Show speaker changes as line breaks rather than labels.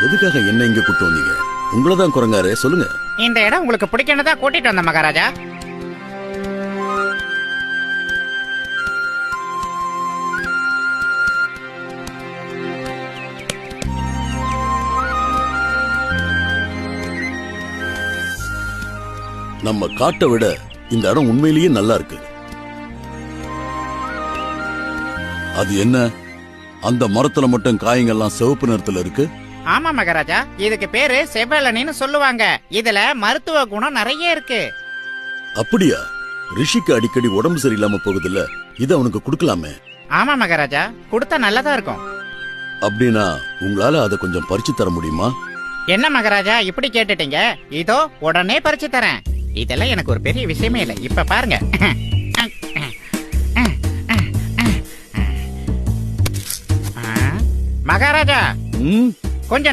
எதுக்காக என்ன இங்க கூட்டு வந்தீங்க? உங்களதான் குரங்காரு, சொல்லுங்க.
இந்த இடம் உங்களுக்கு பிடிக்கணும் தான் கூட்டிட்டு வந்த மகாராஜா.
நம்ம காட்டை விட இந்த இடம் உண்மையிலேயே நல்லா இருக்கு. அது என்ன, அந்த மரத்துல மட்டும் காய்கள்லாம் சிவப்பு நிறத்துல இருக்கு?
ஆமா மகாராஜா, இதுக்கு பேரு செவ்வலனின்னு சொல்லுவாங்க. இதுல மருத்துவ குணம் நிறைய இருக்கு.
அப்படியா? ரிஷிக்கு அடிக்கடி உடம்பு சரியில்லாம போகுதுல்ல, இத அவனுக்கு கொடுக்கலாமே.
ஆமா மகாராஜா, கொடுத்தா நல்லதா இருக்கும்.
அப்படின்னா உங்களால அதை கொஞ்சம் பறிச்சு தர முடியுமா?
என்ன மகாராஜா இப்படி கேட்டுட்டீங்க? இதோ உடனே பறிச்சு தரேன். இதெல்லாம் எனக்கு ஒரு பெரிய விஷயமே இல்லை. இப்ப பாருங்க. மகாராஜா,